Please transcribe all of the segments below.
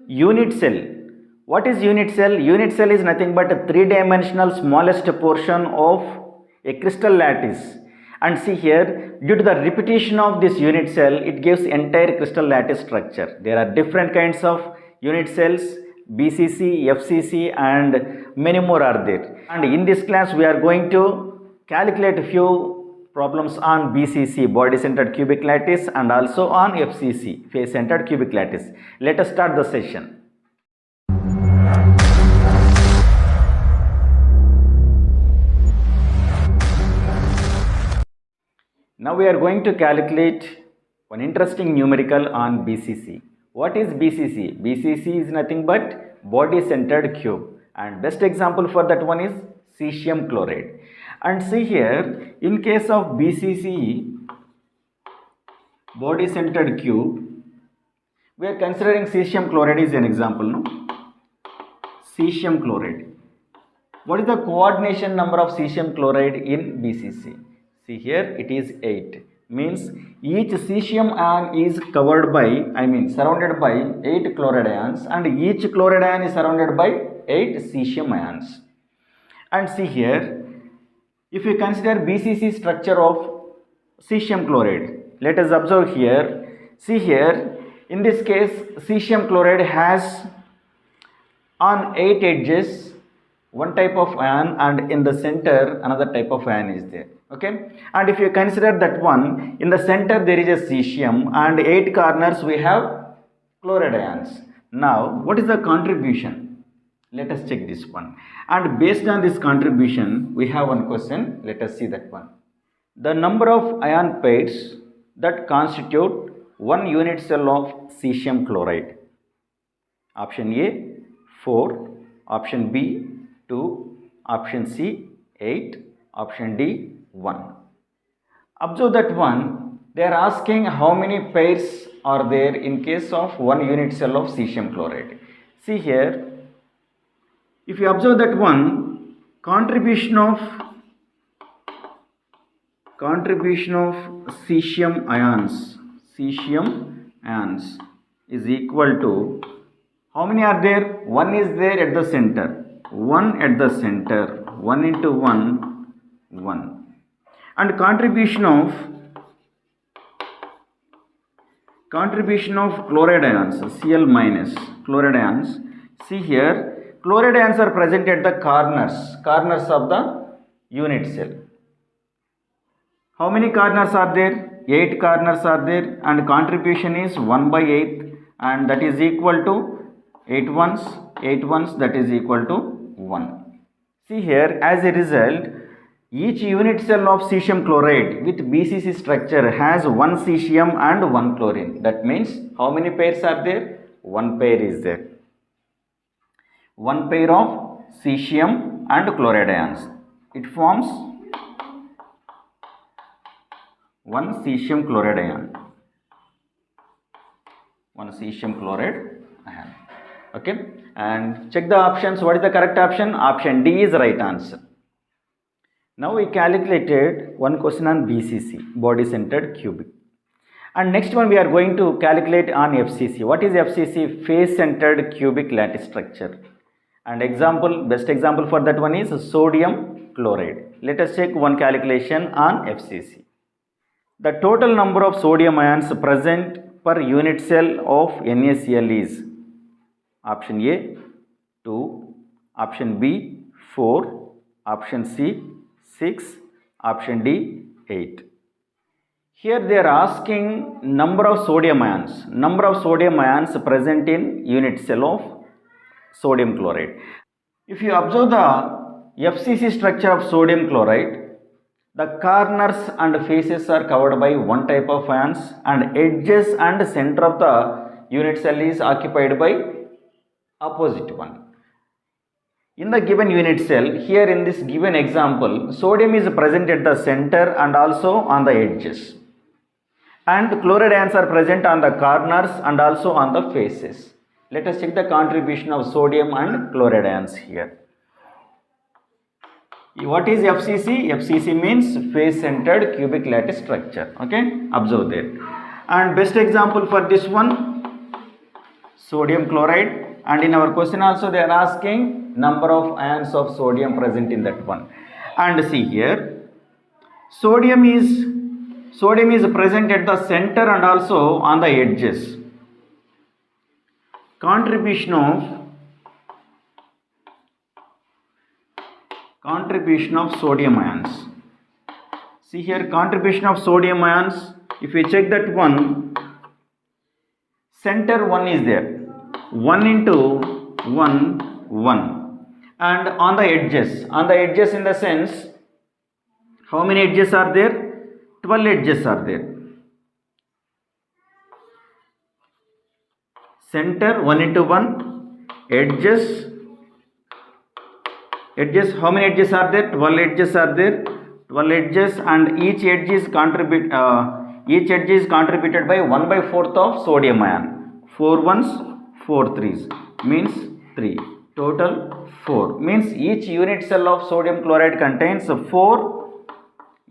unit cell. What is unit cell? Unit cell is nothing but a three-dimensional smallest portion of a crystal lattice. And see here, due to the repetition of this unit cell, it gives entire crystal lattice structure. There are different kinds of unit cells, BCC, FCC, and many more are there. And in this class, we are going to calculate a few problems on BCC, body-centered cubic lattice, and also on FCC, face-centered cubic lattice. Let us start the session. Now we are going to calculate one interesting numerical on BCC. What is BCC? BCC is nothing but body-centered cube, and best example for that one is cesium chloride. And see here, in case of BCC, body-centered cube, we are considering cesium chloride is an example, no? Cesium chloride. What is the coordination number of cesium chloride in BCC? See here, it is 8. Means each cesium ion is covered by, surrounded by 8 chloride ions, and each chloride ion is surrounded by 8 cesium ions. And see here, if you consider BCC structure of cesium chloride, let us observe here. See here, in this case, cesium chloride has on 8 edges one type of ion, and in the center another type of ion is there. Okay, and if you consider that one, in the center there is a cesium, and 8 corners we have chloride ions. Now, what is the contribution? Let us check this one. And based on this contribution, we have one question. Let us see that one. The number of ion pairs that constitute one unit cell of cesium chloride. Option A, 4. Option B, 2. Option C, 8. Option D, 1. Observe that one. They are asking how many pairs are there in case of one unit cell of cesium chloride. See here, if you observe that one, contribution of cesium ions is equal to, how many are there? 1 is there at the center. 1 at the center. 1 into 1, 1. And contribution of chloride ions, Cl minus chloride ions. See here, chloride ions are present at the corners of the unit cell. How many corners are there? 8 corners are there, and contribution is 1 by 8, and that is equal to 8 ones, that is equal to 1. See here, as a result, each unit cell of cesium chloride with BCC structure has 1 cesium and 1 chlorine. That means how many pairs are there? 1 pair is there. 1 pair of cesium and chloride ions. It forms 1 cesium chloride ion. 1 cesium chloride ion. Okay. And check the options. What is the correct option? Option D is the right answer. Now we calculated one question on BCC, body-centered cubic. And next one we are going to calculate on FCC. What is FCC? Face-centered cubic lattice structure. And best example for that one is sodium chloride. Let us check one calculation on FCC. The total number of sodium ions present per unit cell of NaCl is option A, 2, option B, 4, option C, 6, option D, 8. Here they are asking number of sodium ions present in unit cell of sodium chloride. If you observe the FCC structure of sodium chloride, the corners and faces are covered by one type of ions, and edges and center of the unit cell is occupied by opposite one. In the given unit cell, here in this given example, sodium is present at the center and also on the edges, and chloride ions are present on the corners and also on the faces. Let us check the contribution of sodium and chloride ions here. What is FCC? FCC means face-centered cubic lattice structure. Okay, observe there. And best example for this one, sodium chloride, and in our question also they are asking number of ions of sodium present in that one. And see here, sodium is present at the center and also on the edges. Contribution of sodium ions. See here, contribution of sodium ions, if we check that one, center 1 is there, 1 into 1, 1, and on the edges in the sense, how many edges are there? 12 edges are there. Center 1 into 1, edges, how many edges are there? 12 edges are there. 12 edges, and each edge is contributed by 1/4 of sodium ion. 4 ones, 4 threes, means 3. Total 4, means each unit cell of sodium chloride contains 4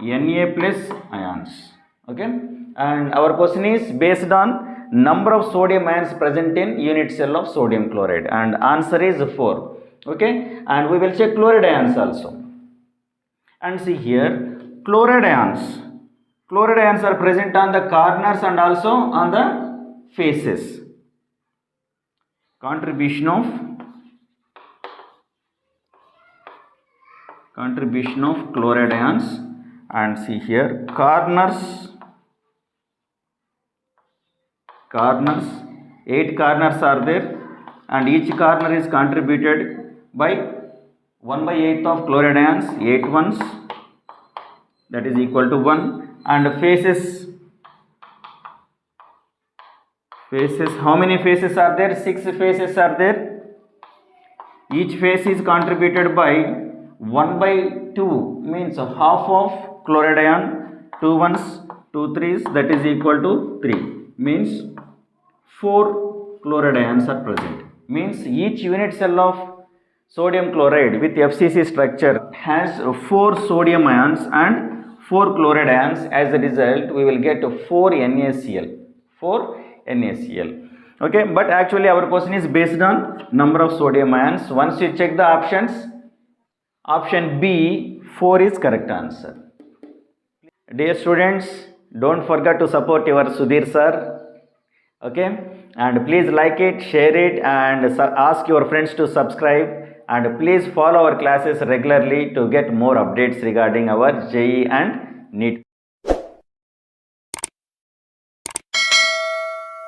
Na plus ions. Okay, and our question is based on number of sodium ions present in unit cell of sodium chloride, and answer is 4. Okay, and we will check chloride ions also. And see here, chloride ions are present on the corners and also on the faces. Contribution of chloride ions, and see here, corners, 8 corners are there, and each corner is contributed by 1/8 of chloride ions, 8 ones, that is equal to 1, and faces, how many faces are there? 6 faces are there. Each face is contributed by 1/2, means half of chloride ion, 2 ones, 2 threes, that is equal to 3, means 4 chloride ions are present. Means each unit cell of sodium chloride with FCC structure has 4 sodium ions and 4 chloride ions. As a result, we will get 4 NaCl. Okay, but actually our question is based on number of sodium ions. Once you check the options, option B, 4 is correct answer. Dear students, don't forget to support your Sudheer sir. Okay, and please like it, share it, and ask your friends to subscribe. And please follow our classes regularly to get more updates regarding our JEE and NEET.